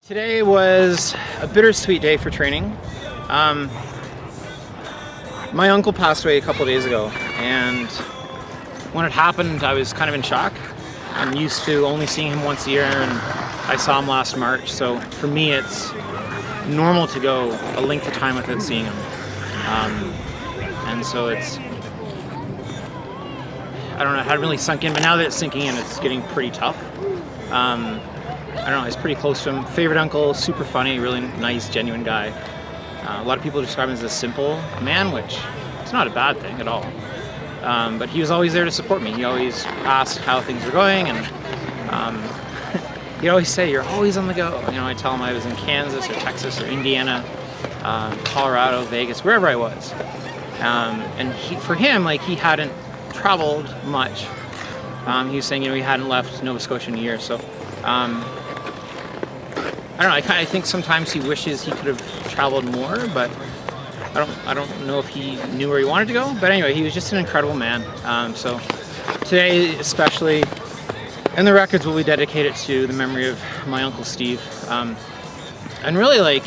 Today was a bittersweet day for training. My uncle passed away a couple days ago, and when it happened I was kind of in shock. I'm used to only seeing him once a year, and I saw him last March, so for me it's normal to go a length of time without seeing him. And so it's, I don't know, it hadn't really sunk in, but now that it's sinking in, it's getting pretty tough. I don't know, I was pretty close to him. Favorite uncle, super funny, really nice, genuine guy. A lot of people describe him as a simple man, which is not a bad thing at all. But he was always there to support me. He always asked how things were going, and he'd always say, "You're always on the go." You know, I tell him I was in Kansas or Texas or Indiana, Colorado, Vegas, wherever I was. And for him, like, he hadn't traveled much. He was saying, you know, he hadn't left Nova Scotia in a year, so. I don't know, I think sometimes he wishes he could have traveled more, but I don't know if he knew where he wanted to go. But anyway, he was just an incredible man. So today especially, and the records will be dedicated to the memory of my Uncle Steve. And really, like,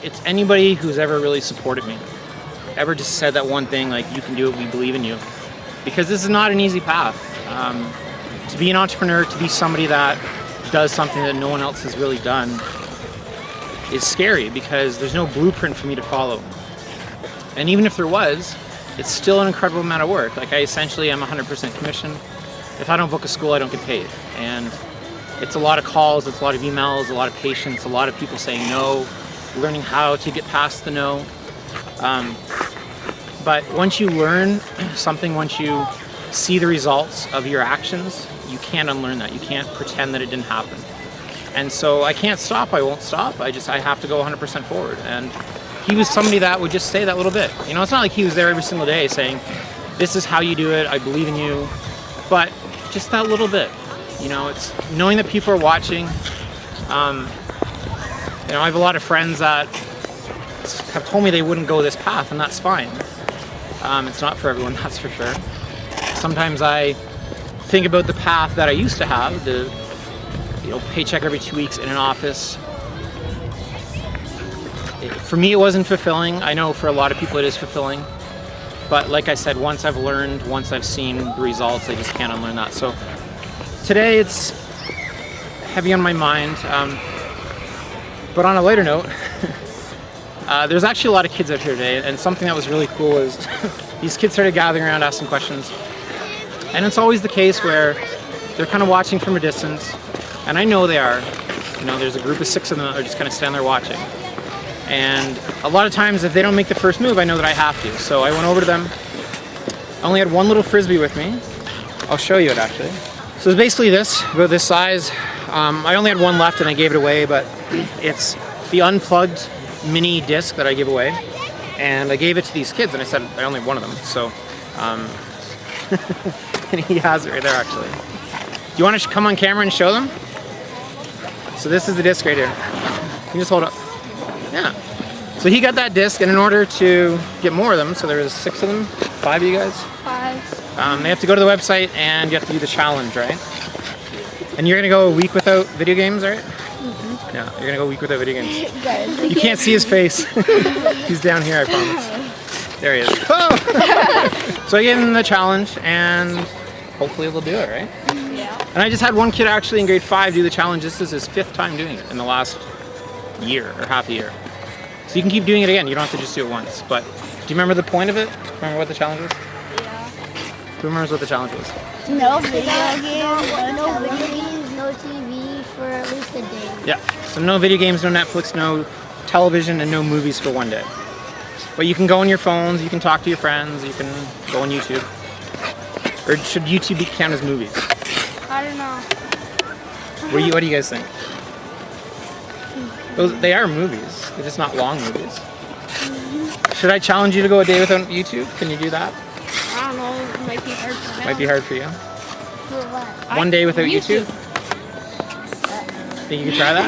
it's anybody who's ever really supported me, ever just said that one thing, like, you can do it, we believe in you. Because this is not an easy path. To be an entrepreneur, to be somebody that does something that no one else has really done, is scary because there's no blueprint for me to follow. And even if there was, it's still an incredible amount of work. Like, I essentially am 100% commission. If I don't book a school, I don't get paid. And it's a lot of calls, it's a lot of emails, a lot of patience, a lot of people saying no, learning how to get past the no. But once you learn something, once you see the results of your actions, you can't unlearn that. You can't pretend that it didn't happen. And so I can't stop, I won't stop. I have to go 100% forward. And he was somebody that would just say that little bit. You know, it's not like he was there every single day saying, this is how you do it, I believe in you. But just that little bit. You know, it's knowing that people are watching. You know, I have a lot of friends that have told me they wouldn't go this path, and that's fine. It's not for everyone, that's for sure. Sometimes I think about the path that I used to have, the, you know, paycheck every 2 weeks in an office. For me, it wasn't fulfilling. I know for a lot of people it is fulfilling. But like I said, once I've learned, once I've seen the results, I just can't unlearn that. So today it's heavy on my mind. But on a lighter note, there's actually a lot of kids out here today, and something that was really cool is these kids started gathering around asking questions. And it's always the case where they're kind of watching from a distance, and I know they are. You know, there's a group of 6 of them that are just kind of standing there watching. And a lot of times if they don't make the first move, I know that I have to. So I went over to them. I only had one little Frisbee with me. I'll show you it actually. So it's basically this, about this size. I only had one left and I gave it away, but it's the Unplugg'd Mini disc that I give away. And I gave it to these kids, and I said I only have one of them. So, and he has it right there actually. Do you want to come on camera and show them? So this is the disc right here. You can just hold up. Yeah. So he got that disc, and in order to get more of them, so there was 6 of them, 5 of you guys? 5. They have to go to the website and you have to do the challenge, right? And you're gonna go a week without video games, right? Mm-hmm. Yeah, you're gonna go a week without video games. You can't see his face. He's down here, I promise. There he is. Oh! So I gave him the challenge, and hopefully they'll do it, right? Yeah. And I just had one kid actually in grade 5 do the challenge. This is his 5th time doing it in the last year or half a year. So you can keep doing it again. You don't have to just do it once. But do you remember the point of it? Remember what the challenge was? Yeah. Who remembers what the challenge was? No video games, no video games, no TV for at least a day. Yeah. So no video games, no Netflix, no television, and no movies for one day. But you can go on your phones, you can talk to your friends, you can go on YouTube. Or should YouTube count as movies? I don't know. What do you guys think? They are movies. They're just not long movies. Should I challenge you to go a day without YouTube? Can you do that? I don't know. It might be hard for them. Might be hard for you. For what? One day without YouTube? Think you could try that?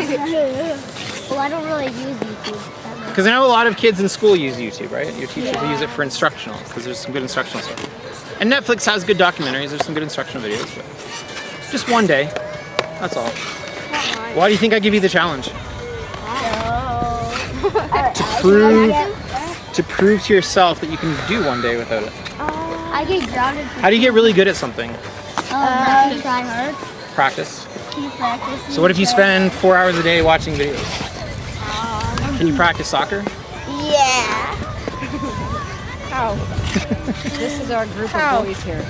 Well, I don't really use YouTube. Because I know a lot of kids in school use YouTube, right? Your teachers use it for instructional, because there's some good instructional stuff. And Netflix has good documentaries. There's some good instructional videos. But just one day. That's all. Why do you think I give you the challenge? to prove to yourself that you can do one day without it. I get grounded for How do you get really good at something? have to try hard. Practice. Keep practicing. So what if you spend 4 hours a day watching videos? Can you practice soccer? Yeah. How? This is our group of boys here.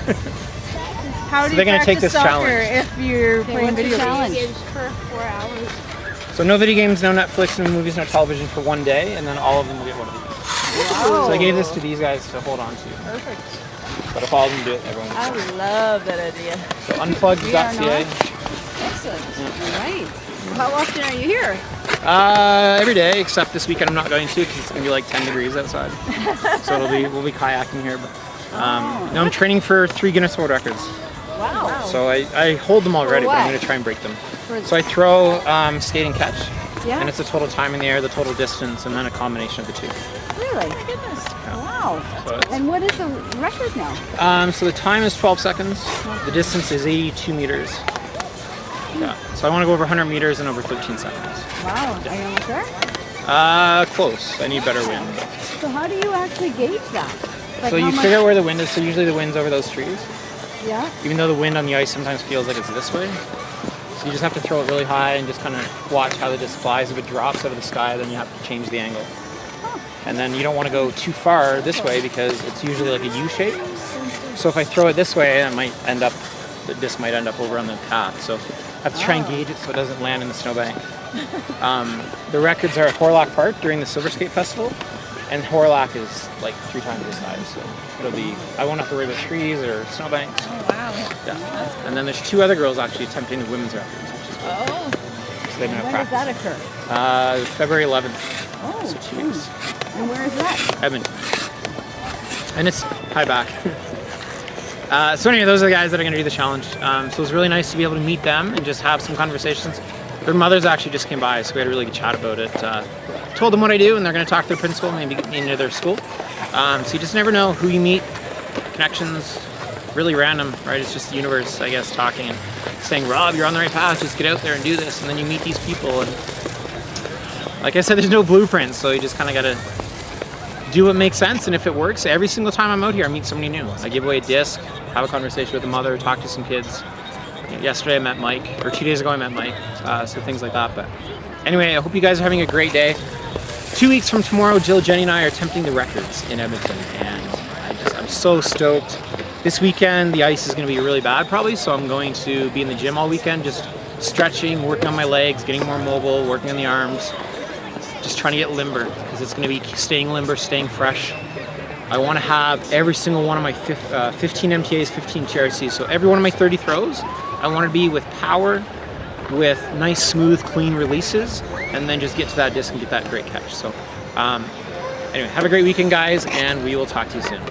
How do they're you gonna take practice this soccer challenge. if you're playing video games? Games for 4 hours. So no video games, no Netflix, no movies, no television for one day, and then all of them will get one of these. So I gave this to these guys to hold on to. Perfect. But if all of them do it, everyone will. I love that idea. So unplugged.ca. Excellent. All right. How often are you here? Every day, except this weekend I'm not going to because it's gonna be like 10 degrees outside. So we'll be kayaking here. But no, I'm training for 3 Guinness World Records. Wow. So I hold them already, but I'm gonna try and break them. So I throw, skate and catch. Yeah. And it's the total time in the air, the total distance, and then a combination of the two. Really? My goodness. Wow. So it's- And what is the record now? So the time is 12 seconds. The distance is 82 meters. Yeah. So I want to go over 100 meters in over 13 seconds. Wow. Are you almost there? Close. I need better wind. So how do you actually gauge that? Like So how you much- figure out where the wind is. So usually the wind's over those trees. Yeah. Even though the wind on the ice sometimes feels like it's this way. So you just have to throw it really high and just kind of watch how the disc flies. If it drops out of the sky, then you have to change the angle. And then you don't want to go too far this way because it's usually like a U shape. So if I throw it this way, the disc might end up over on the path. So I have to try and gauge it so it doesn't land in the snowbank. The records are at Horlock Park during the Silver Skate Festival. And Horlock is like 3 times the size. So I won't have to worry about trees or snowbanks. Oh, wow. Yeah. And then there's 2 other girls actually attempting the women's records, which is cool. Oh. So they've been When does that practicing. occur? February 11th. Oh. So 2 weeks. And where is that? Edmonton. And it's high back. So anyway, those are the guys that are going to do the challenge. So it was really nice to be able to meet them and just have some conversations. Their mothers actually just came by, so we had a really good chat about it. Told them what I do, and they're going to talk to their principal, maybe get me into their school. So you just never know who you meet. Connections, really random, right? It's just the universe, I guess, talking and saying, Rob, you're on the right path, just get out there and do this. And then you meet these people, and like I said, there's no blueprint, so you just kind of got to do what makes sense, and if it works, every single time I'm out here, I meet somebody new. I give away a disc, have a conversation with a mother, talk to some kids. Yesterday I met Mike, or 2 days ago I met Mike, so things like that. But anyway, I hope you guys are having a great day. 2 weeks from tomorrow, Jill, Jenny, and I are attempting the records in Edmonton, and I'm so stoked. This weekend, the ice is going to be really bad probably, so I'm going to be in the gym all weekend, just stretching, working on my legs, getting more mobile, working on the arms, just trying to get limber, because it's going to be staying limber, staying fresh. I want to have every single one of my 15 MTAs, 15 TRCs, so every one of my 30 throws, I want to be with power, with nice, smooth, clean releases, and then just get to that disc and get that great catch. So anyway, have a great weekend, guys, and we will talk to you soon.